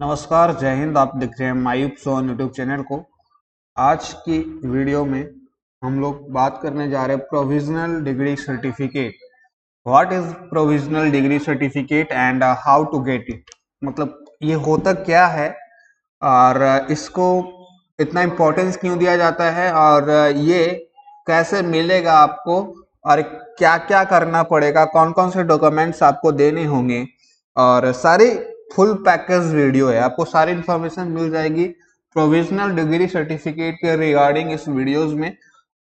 नमस्कार, जय हिंद। आप देख रहे हैं मायूब सोन यूट्यूब चैनल को। आज की वीडियो में हम लोग बात करने जा रहे हैं provisional degree certificate. What is provisional degree certificate and how to get it. मतलब ये होता क्या है और इसको इतना इम्पोर्टेंस क्यों दिया जाता है और ये कैसे मिलेगा आपको और क्या क्या करना पड़ेगा, कौन कौन से डॉक्यूमेंट्स आपको देने होंगे और सारी फुल पैकेज वीडियो है। आपको सारी इन्फॉर्मेशन मिल जाएगी प्रोविजनल डिग्री सर्टिफिकेट के रिगार्डिंग इस वीडियोस में।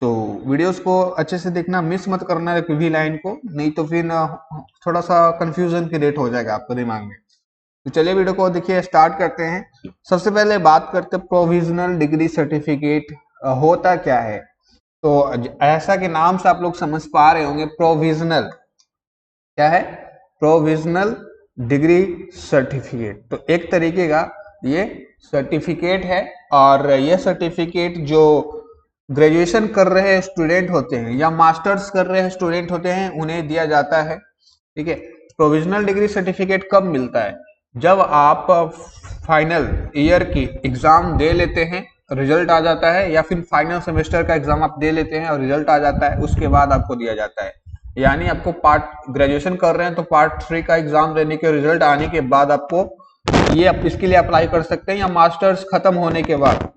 तो वीडियोस को अच्छे से देखना, मिस मत करना है किसी लाइन को, नहीं तो फिर थोड़ा सा कंफ्यूजन क्रिएट हो जाएगा आपके दिमाग में। तो चलिए वीडियो को देखिए, स्टार्ट करते हैं। सबसे पहले बात करते हैं प्रोविजनल डिग्री सर्टिफिकेट होता क्या है। तो ऐसा कि नाम से आप लोग समझ पा रहे होंगे, प्रोविजनल क्या है? Provisional degree certificate. तो एक तरीके का ये सर्टिफिकेट है और ये सर्टिफिकेट जो ग्रेजुएशन कर रहे स्टूडेंट होते हैं या मास्टर्स कर रहे स्टूडेंट होते हैं उन्हें दिया जाता है। ठीक है। प्रोविजनल डिग्री सर्टिफिकेट कब मिलता है? जब आप फाइनल ईयर की एग्जाम दे लेते हैं, रिजल्ट आ जाता है, या फिर फाइनल सेमेस्टर का एग्जाम आप दे लेते हैं और रिजल्ट आ जाता है, उसके बाद आपको दिया जाता है। यानी आपको ग्रेजुएशन कर रहे हैं तो पार्ट 3 का एग्जाम देने के रिजल्ट आने के बाद आपको ये इसके लिए अप्लाई कर सकते हैं, या मास्टर्स खत्म होने के बाद,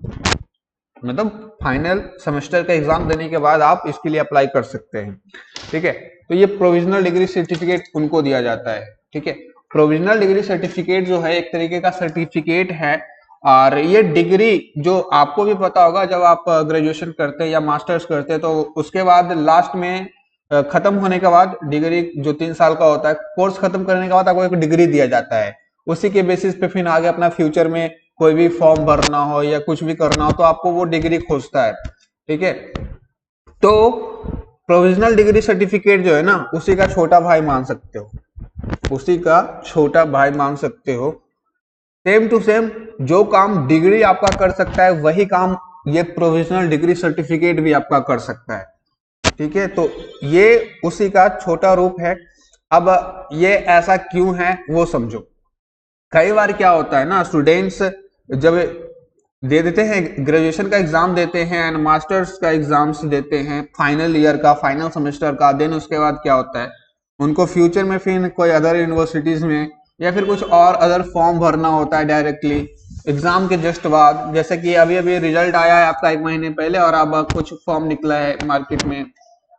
मतलब फाइनल सेमेस्टर का एग्जाम देने के बाद आप इसके लिए अप्लाई कर सकते हैं। ठीक है। तो ये प्रोविजनल डिग्री सर्टिफिकेट उनको दिया जाता है। ठीक है। प्रोविजनल डिग्री सर्टिफिकेट जो है एक तरीके का सर्टिफिकेट है और ये डिग्री जो आपको भी पता होगा, जब आप ग्रेजुएशन करते हैं या मास्टर्स करते हैं तो उसके बाद लास्ट में खत्म होने के बाद डिग्री जो 3 साल का होता है, कोर्स खत्म करने के बाद आपको एक डिग्री दिया जाता है। उसी के बेसिस पे फिर आगे अपना फ्यूचर में कोई भी फॉर्म भरना हो या कुछ भी करना हो तो आपको वो डिग्री खोजता है। ठीक है। तो प्रोविजनल डिग्री सर्टिफिकेट जो है ना, उसी का छोटा भाई मान सकते हो, उसी का छोटा भाई मान सकते हो। सेम टू सेम जो काम डिग्री आपका कर सकता है वही काम ये प्रोविजनल डिग्री सर्टिफिकेट भी आपका कर सकता है। ठीक है। तो ये उसी का छोटा रूप है। अब ये ऐसा क्यों है वो समझो। कई बार क्या होता है ना, स्टूडेंट्स जब दे देते हैं, ग्रेजुएशन का एग्जाम देते हैं एंड मास्टर्स का एग्जाम्स देते हैं, फाइनल ईयर का, फाइनल सेमेस्टर का, देन उसके बाद क्या होता है, उनको फ्यूचर में फिर कोई अदर यूनिवर्सिटीज में या फिर कुछ और अदर फॉर्म भरना होता है डायरेक्टली एग्जाम के जस्ट बाद। जैसे कि अभी अभी रिजल्ट आया है आपका 1 महीने पहले और अब कुछ फॉर्म निकला है मार्केट में,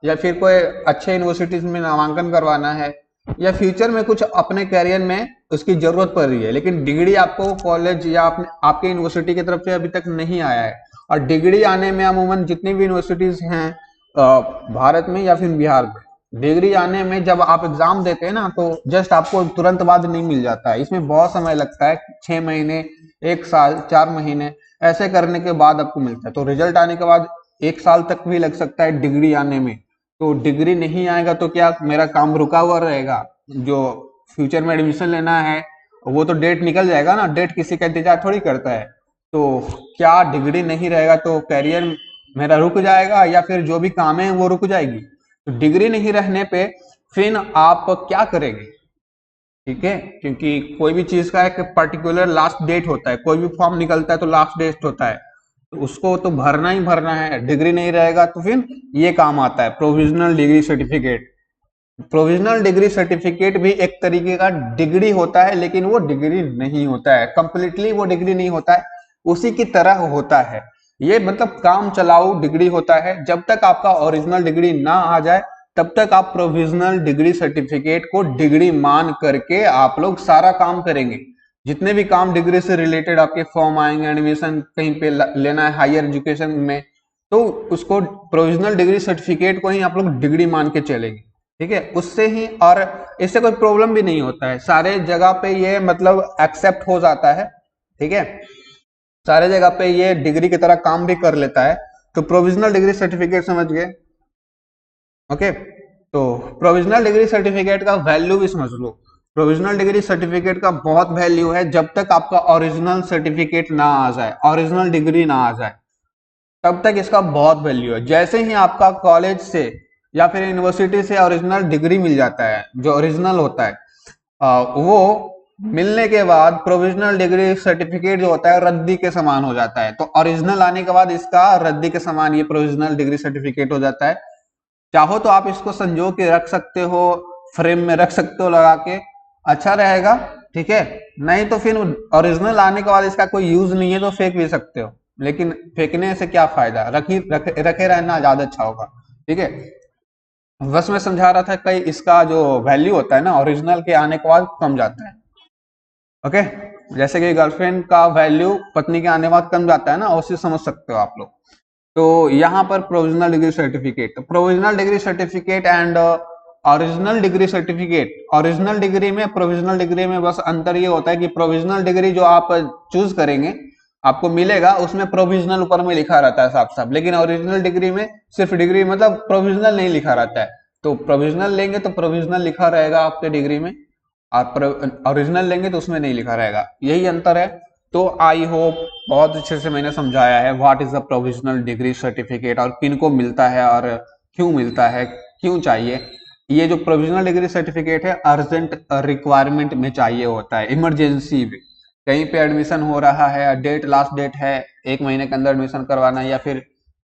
या फिर कोई अच्छे यूनिवर्सिटीज में नामांकन करवाना है, या फ्यूचर में कुछ अपने कैरियर में उसकी जरूरत पड़ रही है, लेकिन डिग्री आपको कॉलेज या आपके यूनिवर्सिटी की तरफ से अभी तक नहीं आया है। और डिग्री आने में अमूमन जितनी भी यूनिवर्सिटीज हैं भारत में या फिर बिहार में, डिग्री आने में जब आप एग्जाम देते हैं ना तो जस्ट आपको तुरंत बाद नहीं मिल जाता है, इसमें बहुत समय लगता है, 6 महीने, 1 साल, 4 महीने ऐसे करने के बाद आपको मिलता है। तो रिजल्ट आने के बाद 1 साल तक भी लग सकता है डिग्री आने में। तो डिग्री नहीं आएगा तो क्या मेरा काम रुका हुआ रहेगा? जो फ्यूचर में एडमिशन लेना है वो तो डेट निकल जाएगा ना, डेट किसी का इंतजार थोड़ी करता है। तो क्या डिग्री नहीं रहेगा तो कैरियर मेरा रुक जाएगा या फिर जो भी काम है वो रुक जाएगी? तो डिग्री नहीं रहने पे फिर आप क्या करेंगे? ठीक है। क्योंकि कोई भी चीज का एक पर्टिकुलर लास्ट डेट होता है, कोई भी फॉर्म निकलता है तो लास्ट डेट होता है, तो उसको तो भरना ही भरना है। डिग्री नहीं रहेगा तो फिर ये काम आता है provisional degree certificate. Provisional degree certificate भी एक तरीके का डिग्री होता है, लेकिन वो डिग्री नहीं होता है, कंप्लीटली वो डिग्री नहीं होता है, उसी की तरह होता है। ये मतलब काम चलाऊ डिग्री होता है। जब तक आपका ओरिजिनल डिग्री ना आ जाए तब तक आप प्रोविजनल डिग्री सर्टिफिकेट को डिग्री मान करके आप लोग सारा काम करेंगे। जितने भी काम डिग्री से रिलेटेड आपके फॉर्म आएंगे, एडमिशन कहीं पे लेना है हायर एजुकेशन में, तो उसको प्रोविजनल डिग्री सर्टिफिकेट को ही आप लोग डिग्री मान के चलेंगे। ठीक है। उससे ही, और इससे कोई प्रॉब्लम भी नहीं होता है, सारे जगह पे ये मतलब एक्सेप्ट हो जाता है। ठीक है। सारे जगह पे ये डिग्री की तरह काम भी कर लेता है। तो प्रोविजनल डिग्री सर्टिफिकेट समझ गए? ओके। तो प्रोविजनल डिग्री सर्टिफिकेट का वैल्यू भी समझ लो। प्रोविजनल डिग्री सर्टिफिकेट का बहुत वैल्यू है। जब तक आपका ओरिजिनल सर्टिफिकेट ना आ जाए, ओरिजिनल डिग्री ना आ जाए, तब तक इसका बहुत वैल्यू है। जैसे ही आपका कॉलेज से या फिर यूनिवर्सिटी से ओरिजिनल डिग्री मिल जाता है, जो ओरिजिनल होता है वो मिलने के बाद प्रोविजनल डिग्री सर्टिफिकेट जो होता है रद्दी के समान हो जाता है। तो ओरिजिनल आने के बाद इसका रद्दी के समान ये प्रोविजनल डिग्री सर्टिफिकेट हो जाता है। चाहो तो आप इसको संजो के रख सकते हो, फ्रेम में रख सकते हो लगा के, अच्छा रहेगा, ठीक है। नहीं तो फिर ओरिजिनल आने के बाद इसका कोई यूज नहीं है तो फेंक भी सकते हो, लेकिन फेंकने से क्या फायदा, रखे रहना ज्यादा अच्छा होगा, ठीक है। बस मैं समझा रहा था कई इसका जो वैल्यू होता है ना ओरिजिनल के आने के बाद कम जाता है। ओके, जैसे कि गर्लफ्रेंड का वैल्यू पत्नी के आने के बाद कम जाता है ना, उसे समझ सकते हो आप लोग। तो यहाँ पर provisional degree certificate, provisional degree certificate and original degree certificate. Original degree में प्रोविजनल डिग्री में बस अंतर ये होता है कि प्रोविजनल डिग्री जो आप चूज करेंगे आपको मिलेगा उसमें प्रोविजनल ऊपर में लिखा रहता है साफ साफ, लेकिन ओरिजिनल डिग्री में सिर्फ डिग्री मतलब प्रोविजनल नहीं लिखा रहता है। तो प्रोविजनल लेंगे तो प्रोविजनल लिखा रहेगा आपके डिग्री में, और ओरिजिनल लेंगे तो उसमें नहीं लिखा रहेगा, यही अंतर है। तो आई होप बहुत अच्छे से मैंने समझाया है what is the provisional degree certificate और किन को मिलता है और क्यों मिलता है, क्यों चाहिए। ये जो प्रोविजनल डिग्री सर्टिफिकेट है अर्जेंट रिक्वायरमेंट में चाहिए होता है, इमरजेंसी में कहीं पे एडमिशन हो रहा है, डेट लास्ट डेट है, 1 महीने के अंदर एडमिशन करवाना है या फिर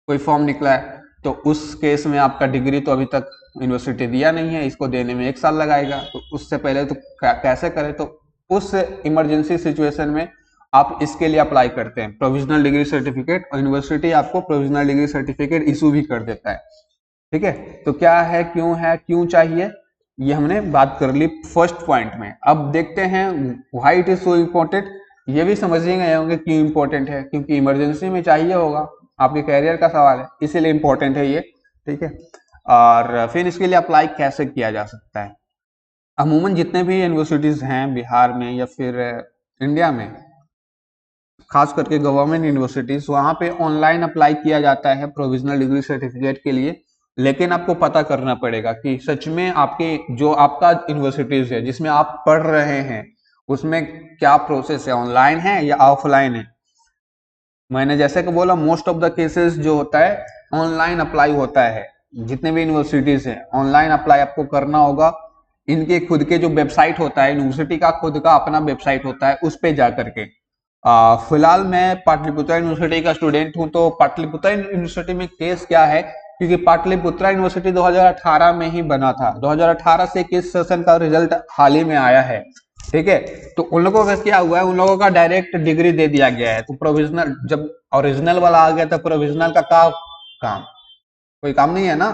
कोई फॉर्म निकला है, तो उस केस में आपका डिग्री तो अभी तक यूनिवर्सिटी दिया नहीं है, इसको देने में 1 साल लगाएगा, तो उससे पहले तो कैसे करें। तो उस इमरजेंसी सिचुएशन में आप इसके लिए अप्लाई करते हैं प्रोविजनल डिग्री सर्टिफिकेट, और यूनिवर्सिटी आपको प्रोविजनल डिग्री सर्टिफिकेट इशू भी कर देता है, ठीक है। तो क्या है, क्यों चाहिए, ये हमने बात कर ली फर्स्ट पॉइंट में। अब देखते हैं why it is so important. ये भी समझिए गए होंगे क्यों इम्पोर्टेंट है, क्योंकि इमरजेंसी में चाहिए होगा, आपके कैरियर का सवाल है, इसीलिए इम्पोर्टेंट है ये, ठीक है। और फिर इसके लिए अप्लाई कैसे किया जा सकता है। अमूमन जितने भी यूनिवर्सिटीज हैं बिहार में या फिर इंडिया में, खास करके गवर्नमेंट यूनिवर्सिटीज, वहां पे ऑनलाइन अप्लाई किया जाता है प्रोविजनल डिग्री सर्टिफिकेट के लिए। लेकिन आपको पता करना पड़ेगा कि सच में आपके जो आपका यूनिवर्सिटीज है जिसमें आप पढ़ रहे हैं उसमें क्या प्रोसेस है, ऑनलाइन है या ऑफलाइन है। मैंने जैसे कि बोला मोस्ट ऑफ द केसेस जो होता है ऑनलाइन अप्लाई होता है, जितने भी यूनिवर्सिटीज हैं ऑनलाइन अप्लाई आपको करना होगा। इनके खुद के जो वेबसाइट होता है, यूनिवर्सिटी का खुद का अपना वेबसाइट होता है, उस पे जा करके। फिलहाल मैं पाटलिपुत्रा यूनिवर्सिटी का स्टूडेंट हूं, तो पाटलिपुत्रा यूनिवर्सिटी में केस क्या है, क्योंकि पाटलिपुत्रा यूनिवर्सिटी 2018 में ही बना था, 2018 से किस सेशन का रिजल्ट हाल ही में आया है, ठीक है। तो उन लोगों का क्या हुआ है, उन लोगों का डायरेक्ट डिग्री दे दिया गया है। तो प्रोविजनल जब ओरिजिनल वाला आ गया तो प्रोविजनल का काम, कोई काम नहीं है ना।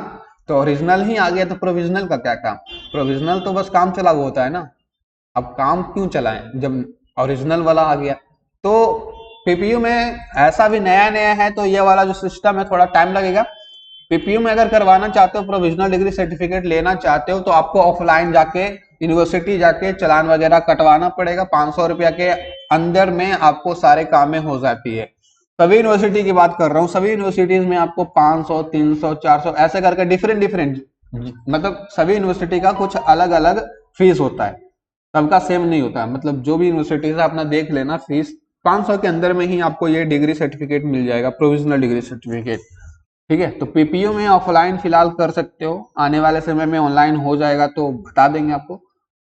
तो ओरिजिनल ही आ गया तो प्रोविजनल का क्या काम, प्रोविजनल तो बस काम चला हुआ होता है ना। अब काम क्यों चलाएं जब ओरिजिनल वाला आ गया। तो पीपीयू में ऐसा भी नया नया है, तो ये वाला जो सिस्टम है थोड़ा टाइम लगेगा। पीपीयू में अगर करवाना चाहते हो, प्रोविजनल डिग्री सर्टिफिकेट लेना चाहते हो, तो आपको ऑफलाइन जाके यूनिवर्सिटी जाके चालान वगैरह कटवाना पड़ेगा। 500 रुपया के अंदर में आपको सारे कामें हो जाती है। सभी यूनिवर्सिटी की बात कर रहा हूँ, सभी यूनिवर्सिटीज में आपको 500, 300, 400 ऐसे करके डिफरेंट मतलब सभी यूनिवर्सिटी का कुछ अलग अलग फीस होता है, सबका सेम नहीं होता है। मतलब जो भी यूनिवर्सिटी है अपना देख लेना, फीस 500 के अंदर में ही आपको ये डिग्री सर्टिफिकेट मिल जाएगा, प्रोविजनल डिग्री सर्टिफिकेट, ठीक है। तो पीपीयू में ऑफलाइन फिलहाल कर सकते हो, आने वाले समय में ऑनलाइन हो जाएगा तो बता देंगे आपको।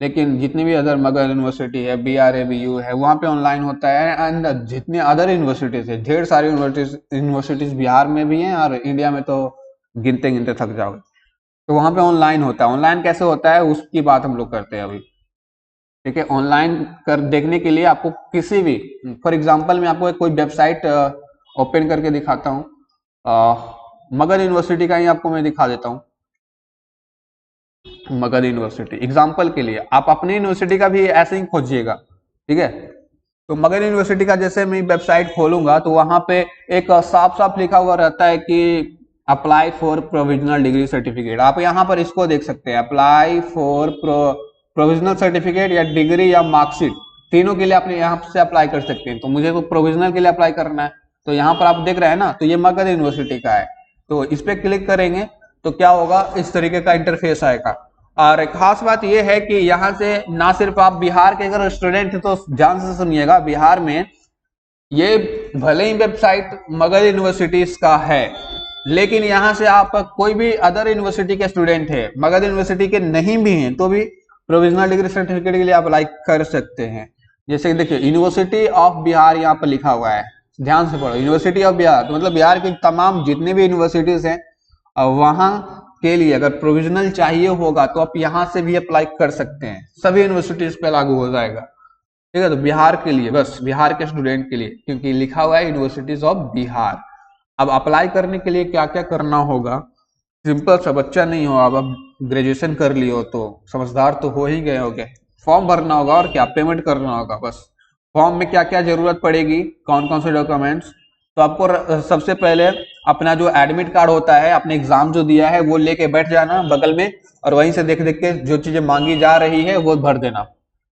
लेकिन जितनी भी अदर मगध यूनिवर्सिटी है, BRABU है, वहाँ पे ऑनलाइन होता है। एंड जितने अदर यूनिवर्सिटीज है, ढेर सारी यूनिवर्सिटीज बिहार में भी हैं और इंडिया में तो गिनते गिनते थक जाओगे, तो वहाँ पे ऑनलाइन होता है। ऑनलाइन कैसे होता है उसकी बात हम लोग करते हैं अभी, ठीक है। ऑनलाइन कर देखने के लिए आपको किसी भी, फॉर एग्जांपल मैं आपको कोई वेबसाइट ओपन करके दिखाता हूँ। मगध यूनिवर्सिटी का ही आपको मैं दिखा देता हूँ। मगध यूनिवर्सिटी एग्जांपल के लिए, आप अपनी यूनिवर्सिटी का भी ऐसे ही खोजिएगा, ठीक है। तो मगध यूनिवर्सिटी का जैसे मैं वेबसाइट खोलूंगा तो वहां पे एक साफ साफ लिखा हुआ रहता है कि apply for provisional degree certificate. आप यहाँ पर इसको देख सकते हैं, अप्लाई फॉर प्रोविजनल सर्टिफिकेट या डिग्री या मार्कशीट, तीनों के लिए आप यहाँ से अप्लाई कर सकते हैं। तो मुझे तो प्रोविजनल के लिए अप्लाई करना है, तो यहाँ पर आप देख रहे हैं ना, तो ये मगध यूनिवर्सिटी का है। तो इस पे क्लिक करेंगे तो क्या होगा, इस तरीके का इंटरफेस आएगा। और एक खास बात यह है कि यहाँ से ना सिर्फ आप बिहार के अगर स्टूडेंट हैं तो ध्यान से सुनिएगा, बिहार में ये भले ही वेबसाइट मगध यूनिवर्सिटीज का है, लेकिन यहाँ से आप कोई भी अदर यूनिवर्सिटी के स्टूडेंट है, मगध यूनिवर्सिटी के नहीं भी हैं, तो भी प्रोविजनल डिग्री सर्टिफिकेट के लिए आप अप्लाई कर सकते हैं। जैसे कि देखिए यूनिवर्सिटी ऑफ बिहार यहाँ पर लिखा हुआ है, ध्यान से पढ़ो, यूनिवर्सिटी ऑफ बिहार तो मतलब बिहार की तमाम जितने भी यूनिवर्सिटीज हैं वहां के लिए अगर प्रोविजनल चाहिए होगा तो आप यहाँ से भी अप्लाई कर सकते हैं, सभी यूनिवर्सिटीज पे लागू हो जाएगा। ठीक है, तो बिहार के लिए, बस बिहार के स्टूडेंट के लिए, क्योंकि लिखा हुआ है यूनिवर्सिटीज ऑफ बिहार। अब अप्लाई करने के लिए क्या क्या करना होगा, सिंपल सा, बच्चा नहीं हो अब ग्रेजुएशन कर लियो तो समझदार तो हो ही गए होगे। फॉर्म भरना होगा और क्या, पेमेंट करना होगा बस। फॉर्म में क्या क्या जरूरत पड़ेगी, कौन कौन से डॉक्यूमेंट्स, तो आपको सबसे पहले अपना जो एडमिट कार्ड होता है, अपने एग्जाम जो दिया है वो लेके बैठ जाना बगल में, और वहीं से देख देख के जो चीजें मांगी जा रही है वो भर देना।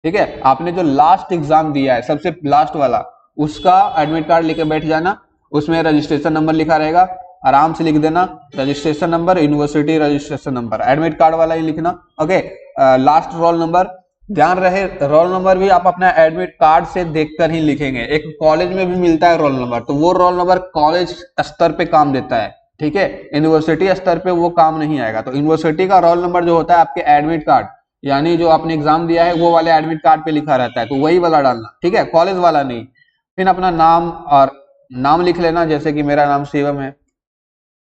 ठीक है, आपने जो लास्ट एग्जाम दिया है सबसे लास्ट वाला, उसका एडमिट कार्ड लेके बैठ जाना, उसमें रजिस्ट्रेशन नंबर लिखा रहेगा, आराम से लिख देना, registration number, university registration number, admit card वाला ही लिखना। ओके, लास्ट रोल नंबर, ध्यान रहे रोल नंबर भी आप अपना एडमिट कार्ड से देखकर ही लिखेंगे। एक कॉलेज में भी मिलता है रोल नंबर, तो वो रोल नंबर कॉलेज स्तर पे काम देता है, ठीक है, यूनिवर्सिटी स्तर पे वो काम नहीं आएगा। तो यूनिवर्सिटी का रोल नंबर जो होता है आपके एडमिट कार्ड, यानी जो आपने एग्जाम दिया है वो वाले एडमिट कार्ड पे लिखा रहता है, तो वही वाला डालना, ठीक है, कॉलेज वाला नहीं। फिर अपना नाम, और नाम लिख लेना, जैसे कि मेरा नाम शिवम है,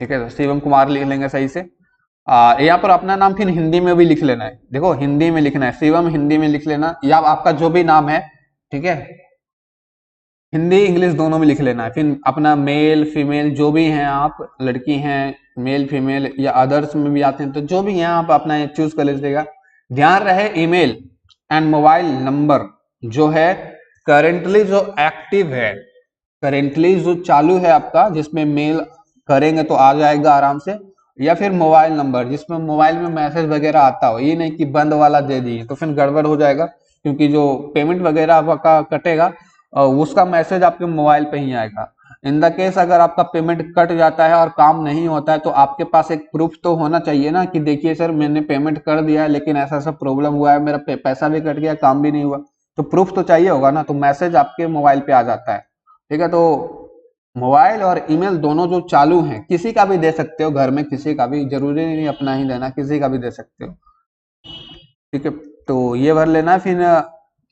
ठीक है, तो शिवम कुमार लिख लेंगे सही से। यहाँ पर अपना नाम फिर हिंदी में भी लिख लेना है, देखो हिंदी में लिखना है, शिवम हिंदी में लिख लेना, या आपका जो भी नाम है, ठीक है, हिंदी इंग्लिश दोनों में लिख लेना है। फिर अपना मेल फीमेल जो भी हैं, आप लड़की हैं, मेल फीमेल या अदर्स में भी आते हैं, तो जो भी हैं आप अपना चूज कर लीजिएगा। ध्यान रहे ईमेल एंड मोबाइल नंबर जो है करेंटली जो एक्टिव है, करेंटली जो चालू है आपका, जिसमें मेल करेंगे तो आ जाएगा आराम से, या फिर मोबाइल नंबर जिसमें मोबाइल में मैसेज वगैरह आता हो, ये नहीं कि बंद वाला दे दिए तो फिर गड़बड़ हो जाएगा, क्योंकि जो पेमेंट वगैरह आपका कटेगा उसका मैसेज आपके मोबाइल पे ही आएगा। इन द केस अगर आपका पेमेंट कट जाता है और काम नहीं होता है, तो आपके पास एक प्रूफ तो होना चाहिए ना, कि देखिए सर मैंने पेमेंट कर दिया है लेकिन ऐसा ऐसा प्रॉब्लम हुआ है, मेरा पैसा भी कट गया, काम भी नहीं हुआ, तो प्रूफ तो चाहिए होगा ना, तो मैसेज आपके मोबाइल पे आ जाता है। ठीक है, तो मोबाइल और ईमेल दोनों जो चालू हैं, किसी का भी दे सकते हो, घर में किसी का भी, जरूरी नहीं अपना ही देना, किसी का भी दे सकते हो। ठीक है, तो ये भर लेना है। फिर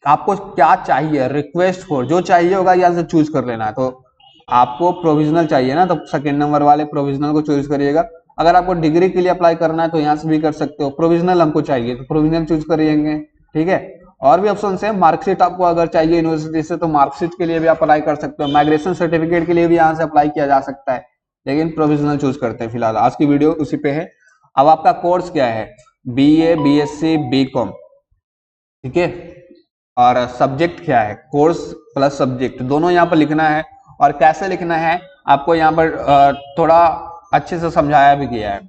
आपको क्या चाहिए, रिक्वेस्ट फॉर जो चाहिए होगा यहाँ से चूज कर लेना है। तो आपको प्रोविजनल चाहिए ना, तो सेकेंड नंबर वाले प्रोविजनल को चूज करिएगा। अगर आपको डिग्री के लिए अप्लाई करना है तो यहाँ से भी कर सकते हो, प्रोविजनल हमको चाहिए तो प्रोविजनल चूज करिएंगे। ठीक है, और भी ऑप्शन है, मार्कशीट आपको अगर चाहिए यूनिवर्सिटी से तो मार्कशीट के लिए भी आप अप्लाई कर सकते हो, माइग्रेशन सर्टिफिकेट के लिए भी यहाँ से अप्लाई किया जा सकता है, लेकिन प्रोविजनल चूज करते हैं फिलहाल। आज की वीडियो उसी पे है। अब आपका कोर्स क्या है, BA BSc BCom, ठीक है, और सब्जेक्ट क्या है, कोर्स प्लस सब्जेक्ट दोनों यहाँ पर लिखना है। और कैसे लिखना है आपको यहाँ पर थोड़ा अच्छे से समझाया भी गया है।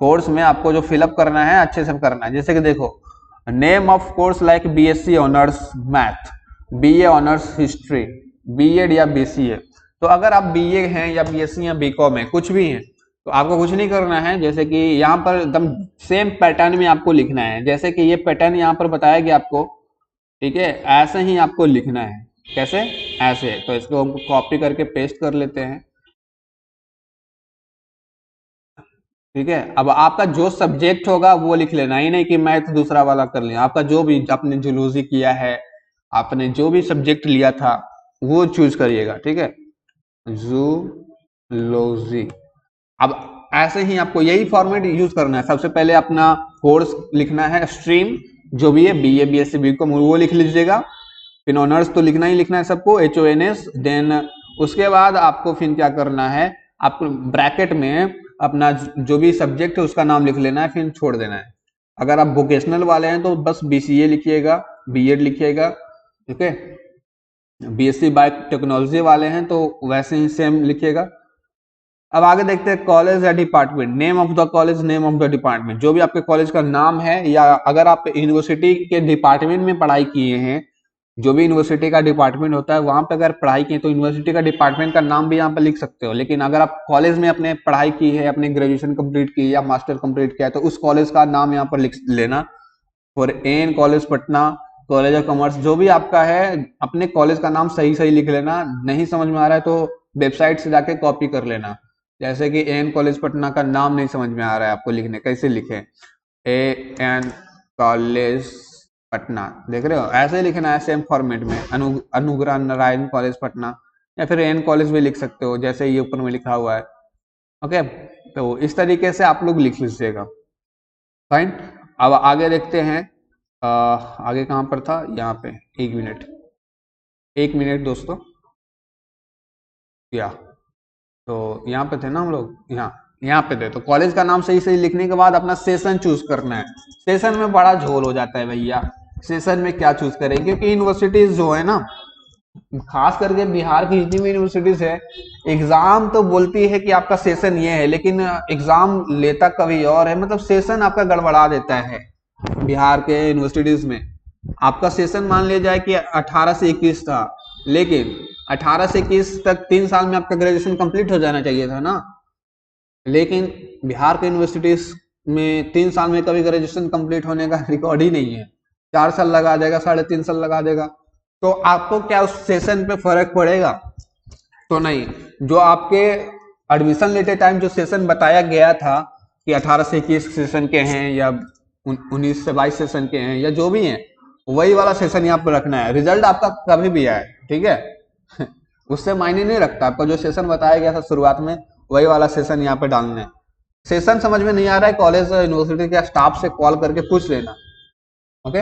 कोर्स में आपको जो फिलअप करना है अच्छे से करना है। जैसे कि देखो, name of course like BSc honours math, BA honours history, BEd या BCA। तो अगर आप BA हैं या BSc या BCom है, कुछ भी हैं, तो आपको कुछ नहीं करना है। जैसे कि यहाँ पर एकदम सेम पैटर्न में आपको लिखना है, जैसे कि ये पैटर्न यहाँ पर बताया गया आपको, ठीक है, ऐसे ही आपको लिखना है। कैसे, ऐसे। तो इसको हम कॉपी करके पेस्ट कर लेते हैं। ठीक है, अब आपका जो सब्जेक्ट होगा वो लिख लेना, ही नहीं कि मैथ दूसरा वाला कर लिया। आपका जो भी आपने जूलॉजी किया है, आपने जो भी सब्जेक्ट लिया था वो चूज करिएगा। ठीक है, जूलॉजी। अब ऐसे ही आपको यही फॉर्मेट यूज करना है। सबसे पहले अपना कोर्स लिखना है, स्ट्रीम जो भी है, BA BSc BCom वो लिख लीजिएगा। फिर ऑनर्स तो लिखना ही लिखना है सबको, HONS। देन उसके बाद आपको फिर क्या करना है, आपको ब्रैकेट में अपना जो भी सब्जेक्ट है उसका नाम लिख लेना है, फिर छोड़ देना है। अगर आप वोकेशनल वाले हैं तो बस BCA लिखिएगा, BEd लिखिएगा। ठीक है, BSc बायोटेक्नोलॉजी वाले हैं तो वैसे ही सेम लिखिएगा। अब आगे देखते हैं कॉलेज या department, name of the college, name of the department, जो भी आपके कॉलेज का नाम है, या अगर आप यूनिवर्सिटी के डिपार्टमेंट में पढ़ाई किए हैं, जो भी यूनिवर्सिटी का डिपार्टमेंट होता है वहां पे अगर पढ़ाई की तो यूनिवर्सिटी का डिपार्टमेंट का नाम भी यहाँ पर लिख सकते हो। लेकिन अगर आप कॉलेज में अपने पढ़ाई की है, अपने ग्रेजुएशन कंप्लीट की या मास्टर कंप्लीट किया है, तो उस कॉलेज का नाम यहाँ पर लिख लेना। For N college Patna, college of commerce, जो भी आपका है अपने कॉलेज का नाम सही सही लिख लेना। नहीं समझ में आ रहा है तो वेबसाइट से जाके कॉपी कर लेना। जैसे कि एन कॉलेज पटना का नाम नहीं समझ में आ रहा है आपको लिखने, कैसे लिखे, AN कॉलेज पटना, देख रहे हो, ऐसे ही लिखना है सेम फॉर्मेट में, अनुग्रह नारायण कॉलेज पटना, या फिर एन कॉलेज भी लिख सकते हो जैसे ये ऊपर में लिखा हुआ है। ओके, तो इस तरीके से आप लोग लिख लीजिएगा। फाइन, अब आगे देखते हैं। आगे कहाँ पर था, यहाँ पे, एक मिनट, एक मिनट दोस्तों, या तो यहाँ पे थे ना हम लोग, यहाँ पे थे। तो कॉलेज का नाम सही सही लिखने के बाद अपना सेशन चूज करना है। सेशन में बड़ा झोल हो जाता है भैया, सेशन में क्या चूज करें, क्योंकि यूनिवर्सिटीज जो है ना, खास करके बिहार की जितनी भी यूनिवर्सिटीज है, एग्जाम तो बोलती है कि आपका सेशन ये है, लेकिन एग्जाम लेता कभी और है, मतलब सेशन आपका गड़बड़ा देता है। बिहार के यूनिवर्सिटीज में आपका सेशन मान लिया जाए कि 18 से 21 था, लेकिन 18 से 21 तक 3 साल में आपका ग्रेजुएशन कंप्लीट हो जाना चाहिए था ना, लेकिन बिहार के यूनिवर्सिटीज में 3 साल में कभी ग्रेजुएशन कंप्लीट होने का रिकॉर्ड ही नहीं है। 4 साल लगा देगा, 3.5 साल लगा देगा। तो आपको क्या उस सेशन पे फर्क पड़ेगा? तो नहीं। जो आपके एडमिशन लेते टाइम जो सेशन बताया गया था कि 18 से 21 सेशन के हैं, या 19 से 22 सेशन के हैं, या जो भी हैं, वही वाला सेशन यहाँ पर रखना है। रिजल्ट आपका कभी भी आए, ठीक है उससे मायने नहीं रखता, आपका जो सेशन बताया गया था शुरुआत में वही वाला सेशन यहाँ पे डालना है। सेशन समझ में नहीं आ रहा है, कॉलेज यूनिवर्सिटी के स्टाफ से कॉल करके पूछ लेना। ओके,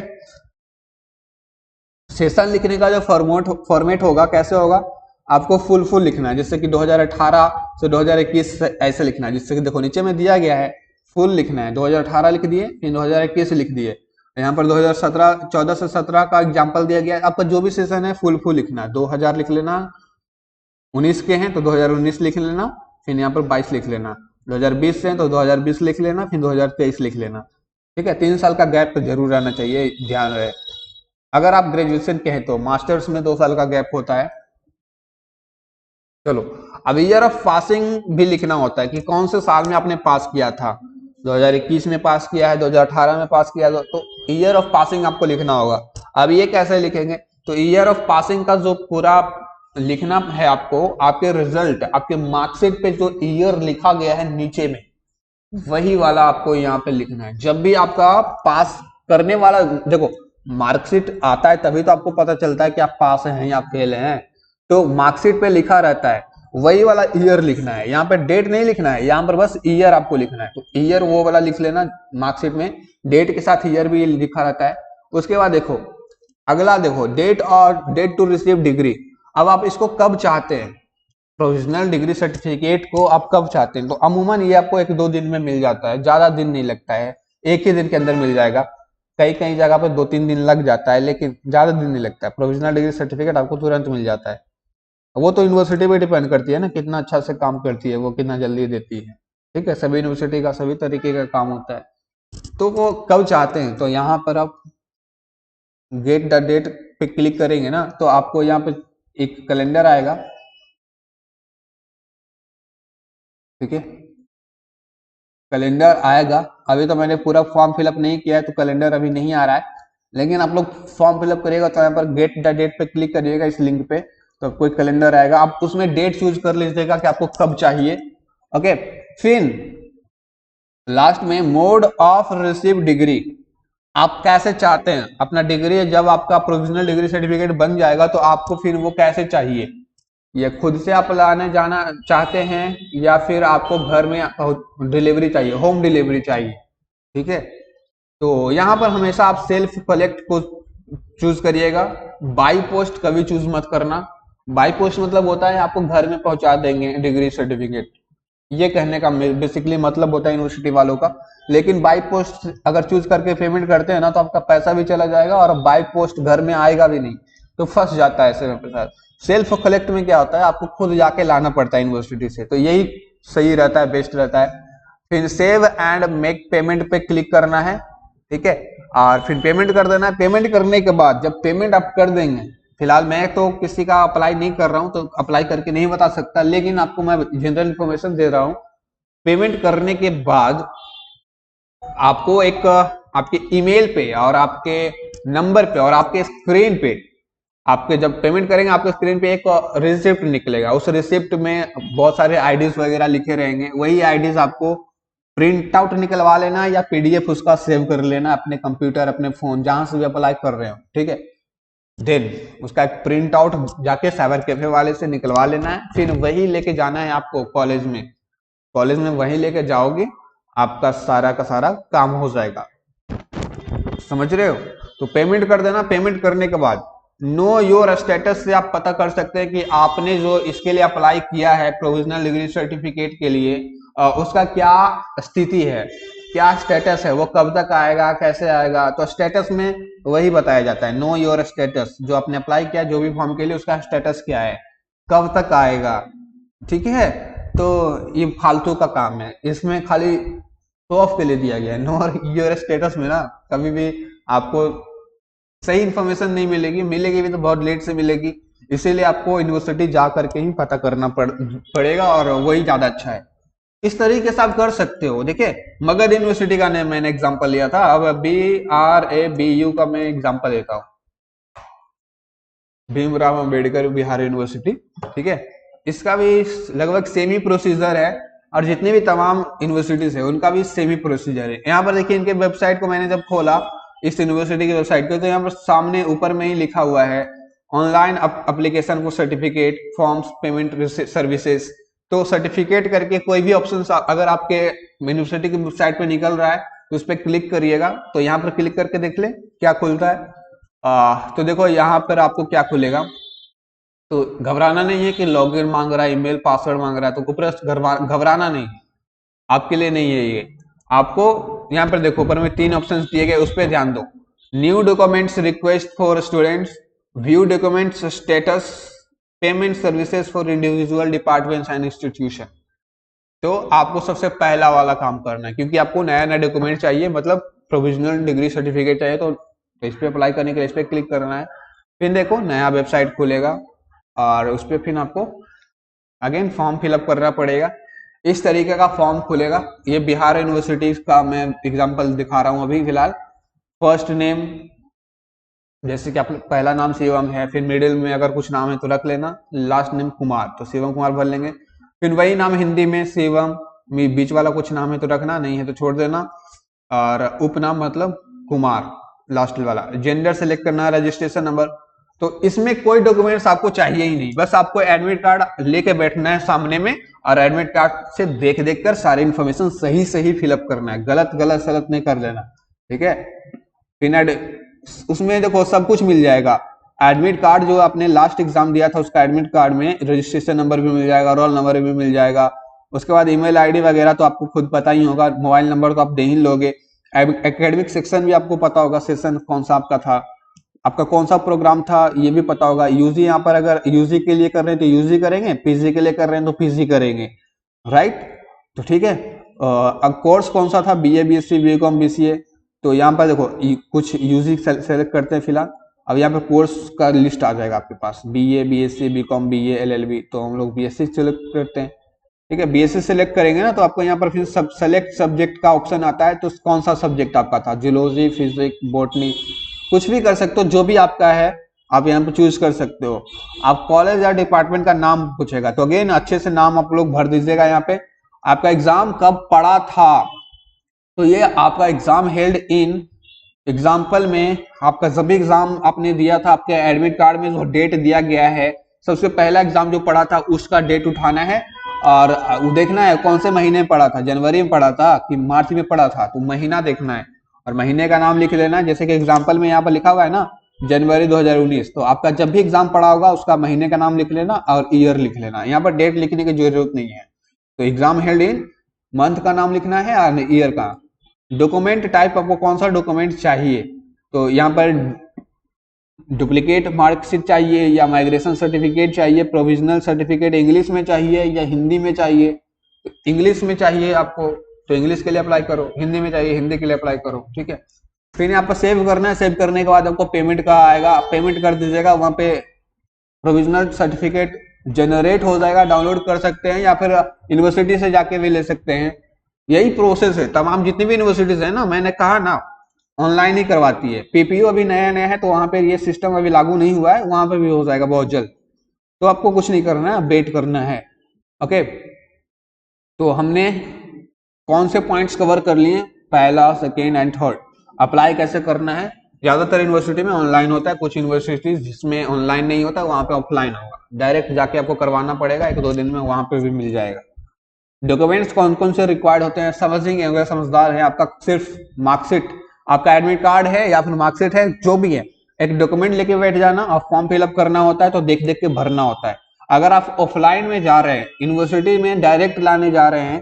सेशन लिखने का जो फॉर्मेट होगा, कैसे होगा, आपको फुल लिखना है, जैसे कि 2018 से 2021 ऐसे लिखना है, जिससे कि देखो नीचे में दिया गया है फुल लिखना है। 2018 लिख दिए, फिर 2021 लिख दिए, यहाँ पर 2017 14 से 17 का एग्जाम्पल दिया गया है। आपका जो भी सेशन है फुल लिखना है। 2000 लिख लेना, 19 के हैं तो 2019 लिख लेना, फिर यहाँ पर 22 लिख लेना। 2020 से हैं तो 2020 लिख लेना, फिर 2023 लिख लेना। ठीक है, 3 साल का गैप तो जरूर रहना चाहिए, ध्यान रहे। अगर आप ग्रेजुएशन के हैं तो मास्टर्स में 2 साल का गैप होता है। चलो, अब ईयर ऑफ पासिंग भी लिखना होता है कि कौन से साल में आपने पास किया था। 2021 में पास किया है, 2018 में पास किया, तो ईयर ऑफ पासिंग आपको लिखना होगा। अब ये कैसे लिखेंगे, तो ईयर ऑफ पासिंग का जो पूरा लिखना है आपको, आपके रिजल्ट, आपके मार्कशीट पे जो ईयर लिखा गया है नीचे में, वही वाला आपको यहाँ पे लिखना है। जब भी आपका पास करने वाला, देखो मार्कशीट आता है तभी तो आपको पता चलता है कि आप पास हैं या फेल हैं, तो मार्कशीट पे लिखा रहता है, वही वाला ईयर लिखना है। यहाँ पे डेट नहीं लिखना है, यहाँ पर बस ईयर आपको लिखना है। तो ईयर वो वाला लिख लेना, मार्कशीट में डेट के साथ ईयर भी लिखा रहता है। उसके बाद देखो अगला, देखो डेट और डेट टू रिसीव डिग्री। अब आप इसको कब चाहते हैं, प्रोविजनल डिग्री सर्टिफिकेट को आप कब चाहते हैं? तो अमूमन ये आपको 1-2 दिन में मिल जाता है, ज्यादा दिन नहीं लगता है, एक ही दिन के अंदर मिल जाएगा। कई कई जगह पे 2-3 दिन लग जाता है, लेकिन ज्यादा दिन नहीं लगता है। प्रोविजनल डिग्री सर्टिफिकेट आपको तुरंत मिल जाता है। वो तो यूनिवर्सिटी पे डिपेंड करती है ना, कितना अच्छा से काम करती है वो, कितना जल्दी देती है। ठीक है, सभी यूनिवर्सिटी का सभी तरीके का काम होता है। तो वो कब चाहते हैं, तो यहाँ पर आप गेट द डेट पे क्लिक करेंगे ना, तो आपको यहाँ पे एक कैलेंडर आएगा। ठीक है, कैलेंडर आएगा। अभी तो मैंने पूरा फॉर्म फिलअप नहीं किया है, तो कैलेंडर अभी नहीं आ रहा है, लेकिन आप लोग फॉर्म फिलअप करिएगा तो यहाँ पर गेट द डेट पे क्लिक करिएगा इस लिंक पे, तो आपको एक कैलेंडर आएगा। आप उसमें डेट चूज कर लीजिएगा कि आपको कब चाहिए। ओके, फिर लास्ट में मोड ऑफ रिसीव डिग्री, आप कैसे चाहते हैं अपना डिग्री, जब आपका प्रोविजनल डिग्री सर्टिफिकेट बन जाएगा तो आपको फिर वो कैसे चाहिए, या खुद से आप लाने जाना चाहते हैं, या फिर आपको घर में डिलीवरी चाहिए, होम डिलीवरी चाहिए। ठीक है, तो यहाँ पर हमेशा आप सेल्फ कलेक्ट को चूज करिएगा, बाई पोस्ट कभी चूज मत करना। बाई पोस्ट मतलब होता है आपको घर में पहुंचा देंगे डिग्री सर्टिफिकेट, ये कहने का बेसिकली मतलब होता है यूनिवर्सिटी वालों का। लेकिन बाई पोस्ट अगर चूज करके पेमेंट करते हैं ना, तो आपका पैसा भी चला जाएगा और बाई पोस्ट घर में आएगा भी नहीं, तो फंस जाता है ऐसे में पैसा। सेल्फ कलेक्ट में क्या होता है, आपको खुद जाके लाना पड़ता है यूनिवर्सिटी से, तो यही सही रहता है, बेस्ट रहता है। फिर सेव एंड मेक पेमेंट पे क्लिक करना है। ठीक है, और फिर पेमेंट कर देना है। पेमेंट करने के बाद जब पेमेंट आप कर देंगे, फिलहाल मैं तो किसी का अप्लाई नहीं कर रहा हूं, तो अप्लाई करके नहीं बता सकता, लेकिन आपको मैं जनरल इंफॉर्मेशन दे रहा हूं। पेमेंट करने के बाद आपको एक आपके ईमेल पे और आपके नंबर पे और आपके स्क्रीन पे, आपके जब पेमेंट करेंगे आपके स्क्रीन पे एक रिसिप्ट निकलेगा। उस रिसिप्ट में बहुत सारे आईडीज वगैरह लिखे रहेंगे, वही आईडीज आपको प्रिंट आउट निकलवा लेना या पीडीएफ उसका सेव कर लेना अपने कंप्यूटर अपने फोन जहां से भी अप्लाई कर रहे हो, ठीक है। देन उसका एक प्रिंट आउट जाके साइबर कैफे वाले से निकलवा लेना है, फिर वही लेके जाना है आपको कॉलेज में। कॉलेज में वही लेके जाओगे, आपका सारा का सारा काम हो जाएगा। समझ रहे हो? तो पेमेंट कर देना। पेमेंट करने के बाद नो योर स्टेटस से आप पता कर सकते हैं कि आपने जो इसके लिए अप्लाई किया है प्रोविजनल डिग्री सर्टिफिकेट के लिए, उसका क्या स्थिति है, क्या स्टेटस है, वो कब तक आएगा, कैसे आएगा। तो स्टेटस में वही बताया जाता है, नो योर स्टेटस, जो आपने अप्लाई किया जो भी फॉर्म के लिए उसका स्टेटस क्या है, कब तक आएगा, ठीक है। तो ये फालतू का काम है, इसमें खाली शो ऑफ के लिए दिया गया है। नो योर स्टेटस में ना कभी भी आपको सही इन्फॉर्मेशन नहीं मिलेगी, मिलेगी भी तो बहुत लेट से मिलेगी। इसीलिए आपको यूनिवर्सिटी जा करके ही पता करना पड़ेगा और वही ज्यादा अच्छा है। इस तरीके से आप कर सकते हो। देखिए मगध यूनिवर्सिटी का मैंने एग्जांपल लिया था, अब BRABU का मैं एग्जांपल देता हूँ, भीमराव अंबेडकर बिहार यूनिवर्सिटी, ठीक है। इसका भी लगभग सेमी प्रोसीजर है और जितने भी तमाम यूनिवर्सिटीज है उनका भी सेमी प्रोसीजर है। यहाँ पर देखिए इनके वेबसाइट को मैंने जब खोला, इस यूनिवर्सिटी की वेबसाइट को, तो यहाँ पर सामने यूपर में ही लिखा हुआ है online application for certificate forms payment services. तो सर्टिफिकेट करके कोई भी ऑप्शन अगर आपके यूनिवर्सिटी की वेबसाइट पे निकल रहा है तो उस पर क्लिक करिएगा। तो यहाँ पर क्लिक करके देख ले क्या खुलता है। तो देखो यहाँ पर आपको क्या खुलेगा। तो घबराना नहीं है कि लॉगिन मांग रहा है, ईमेल पासवर्ड मांग रहा है, तो घबराना नहीं, आपके लिए नहीं है ये। आपको यहाँ पर देखो ऊपर में 3 ऑप्शंस दिए गए, उस पर ध्यान दो। New documents request for students, view documents status, payment services for individual departments and institution. तो आपको सबसे पहला वाला काम करना है, क्योंकि आपको नया नया डॉक्यूमेंट चाहिए, मतलब प्रोविजनल डिग्री सर्टिफिकेट चाहिए। तो इस पर अप्लाई करने के लिए इस पर क्लिक करना है। फिर देखो नया वेबसाइट खुलेगा और उस पर फिर आपको अगेन फॉर्म फिलअप करना पड़ेगा। इस तरीके का फॉर्म खुलेगा। ये बिहार यूनिवर्सिटी का मैं एग्जांपल दिखा रहा हूँ अभी फिलहाल। फर्स्ट नेम, जैसे कि आप पहला नाम शिवम है, फिर मिडिल में अगर कुछ नाम है तो रख लेना, लास्ट नेम कुमार, तो शिवम कुमार भर लेंगे। फिर वही नाम हिंदी में शिवम, बीच वाला कुछ नाम है तो रखना, नहीं है तो छोड़ देना। और उपनाम मतलब कुमार, लास्ट वाला। जेंडर सेलेक्ट करना है, रजिस्ट्रेशन नंबर। तो इसमें कोई डॉक्यूमेंट्स आपको चाहिए ही नहीं, बस आपको एडमिट कार्ड लेके बैठना है सामने में और एडमिट कार्ड से देख देख कर सारी इन्फॉर्मेशन सही सही फिलअप करना है, गलत गलत सलत नहीं कर देना, ठीक है। फिर उसमें देखो सब कुछ मिल जाएगा। एडमिट कार्ड जो आपने लास्ट एग्जाम दिया था उसका एडमिट कार्ड में रजिस्ट्रेशन नंबर भी मिल जाएगा, रोल नंबर भी मिल जाएगा। उसके बाद ईमेल आईडी वगैरह तो आपको खुद पता ही होगा, मोबाइल नंबर तो आप दे ही लोगे। एकेडमिक सेक्शन भी आपको पता होगा, सेशन कौन सा आपका था, आपका कौन सा प्रोग्राम था ये भी पता होगा। यूजी यहाँ पर अगर यूजी के लिए कर रहे हैं तो यूजी करेंगे, पीजी के लिए कर रहे हैं तो पीजी करेंगे, राइट। तो ठीक है, अब कोर्स कौन सा था, बीए बीएससी बीकॉम बीसीए। तो यहाँ पर देखो कुछ यूजी सेलेक्ट करते हैं फिलहाल। अब यहाँ पर कोर्स का लिस्ट आ जाएगा आपके पास, BA BSc BCom BA LLB, तो हम लोग बीएससी सेलेक्ट करते हैं, ठीक है। बीएससी सेलेक्ट करेंगे ना तो आपको यहाँ पर फिर सेलेक्ट सब्जेक्ट का ऑप्शन आता है। तो कौन सा सब्जेक्ट आपका था, जूलॉजी, फिजिक्स, बॉटनी, कुछ भी कर सकते हो, जो भी आपका है आप यहाँ पर चूज कर सकते हो। आप कॉलेज या डिपार्टमेंट का नाम पूछेगा तो अगेन अच्छे से नाम आप लोग भर दीजिएगा। यहाँ पे आपका एग्जाम कब पड़ा था, तो ये आपका एग्जाम हेल्ड इन, एग्जाम्पल में आपका जब भी एग्जाम आपने दिया था आपके एडमिट कार्ड में जो डेट दिया गया है, सबसे पहला एग्जाम जो पढ़ा था उसका डेट उठाना है और देखना है कौन से महीने में पढ़ा था, जनवरी में पढ़ा था कि मार्च में पढ़ा था, तो महीना देखना है और महीने का नाम लिख लेना। जैसे कि एग्जाम्पल में यहाँ पर लिखा हुआ है ना जनवरी 2019, तो आपका जब भी एग्जाम पड़ा होगा उसका महीने का नाम लिख लेना और ईयर लिख लेना। यहाँ पर डेट लिखने की जरूरत नहीं है। तो एग्जाम हेल्ड इन, मंथ का नाम लिखना है और ईयर का। डॉक्यूमेंट टाइप आपको कौन सा डॉक्यूमेंट चाहिए, तो यहाँ पर डुप्लीकेट मार्कशीट चाहिए या माइग्रेशन सर्टिफिकेट चाहिए, प्रोविजनल सर्टिफिकेट इंग्लिश में चाहिए या हिंदी में चाहिए। इंग्लिश में चाहिए आपको तो इंग्लिश के लिए अप्लाई करो, हिंदी में चाहिए हिंदी के लिए अप्लाई करो, ठीक है। फिर यहाँ पर सेव करना है, सेव करने के बाद आपको पेमेंट का आएगा, पेमेंट कर दीजिएगा। वहाँ पे प्रोविजनल सर्टिफिकेट जनरेट हो जाएगा, डाउनलोड कर सकते हैं या फिर यूनिवर्सिटी से जाके भी ले सकते हैं। यही प्रोसेस है, तमाम जितनी भी यूनिवर्सिटीज है ना, मैंने कहा ना ऑनलाइन ही करवाती है। पीपीयू अभी नया नया है तो वहां पे ये सिस्टम अभी लागू नहीं हुआ है, वहां पे भी हो जाएगा बहुत जल्द। तो आपको कुछ नहीं करना है, वेट करना है, ओके। तो हमने कौन से पॉइंट्स कवर कर लिए? पहला, सेकेंड एंड थर्ड। अप्लाई कैसे करना है? ज्यादातर यूनिवर्सिटी में ऑनलाइन होता है, कुछ यूनिवर्सिटीज जिसमें ऑनलाइन नहीं होता वहां पे ऑफलाइन होगा, डायरेक्ट जाके आपको करवाना पड़ेगा, 1-2 दिन में वहां पे भी मिल जाएगा। डॉक्यूमेंट्स कौन कौन से रिक्वायर्ड होते हैं समझेंगे, अगर समझदार है। आपका सिर्फ मार्कशीट, आपका एडमिट कार्ड है या फिर मार्कशीट है, जो भी है, एक डॉक्यूमेंट लेके बैठ जाना और फॉर्म फिलअप करना होता है, तो देख देख के भरना होता है। अगर आप ऑफलाइन में जा रहे हैं, यूनिवर्सिटी में डायरेक्ट लाने जा रहे हैं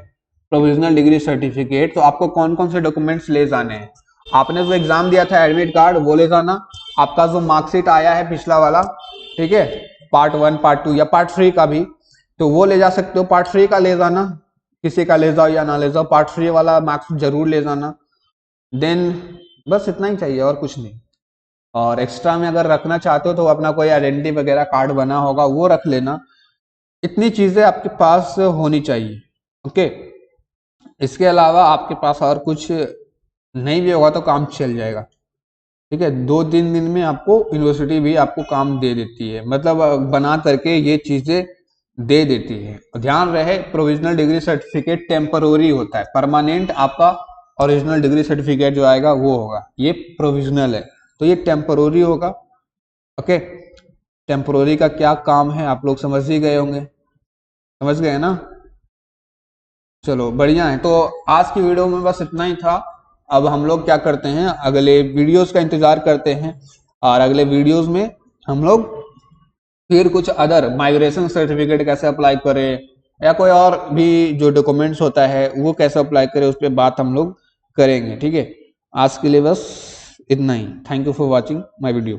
प्रोविजनल डिग्री सर्टिफिकेट, तो आपको कौन कौन से डॉक्यूमेंट्स ले जाने हैं? आपने जो एग्जाम दिया था एडमिट कार्ड वो ले जाना, आपका जो मार्कशीट आया है पिछला वाला, ठीक है, पार्ट 1 पार्ट 2 या पार्ट 3 का भी, तो वो ले जा सकते हो। पार्ट 3 का ले जाना, किसी का ले जाओ या ना ले जाओ, पार्ट 3 वाला मार्क्स जरूर ले जाना। देन बस इतना ही चाहिए और कुछ नहीं। और एक्स्ट्रा में अगर रखना चाहते हो तो अपना कोई आइडेंटिटी वगैरह कार्ड बना होगा वो रख लेना। इतनी चीजें आपके पास होनी चाहिए, ओके। इसके अलावा आपके पास और कुछ नहीं भी होगा तो काम चल जाएगा, ठीक है। 2-3 दिन में आपको यूनिवर्सिटी भी आपको काम दे देती है, मतलब बना करके ये चीजें दे देती है। ध्यान रहे, प्रोविजनल डिग्री सर्टिफिकेट टेम्पररी होता है, परमानेंट आपका ओरिजिनल डिग्री सर्टिफिकेट जो आएगा वो होगा, ये प्रोविजनल है, तो ये टेम्पररी होगा, ओके। टेम्पररी का क्या काम है आप लोग समझ ही गए होंगे, समझ गए ना? चलो बढ़िया है। तो आज की वीडियो में बस इतना ही था। अब हम लोग क्या करते हैं, अगले वीडियोस का इंतजार करते हैं, और अगले वीडियोस में हम लोग फिर कुछ अदर माइग्रेशन सर्टिफिकेट कैसे अप्लाई करें, या कोई और भी जो डॉक्यूमेंट्स होता है वो कैसे अप्लाई करें, उस पर बात हम लोग करेंगे, ठीक है। आज के लिए बस इतना ही। Thank you for watching my video.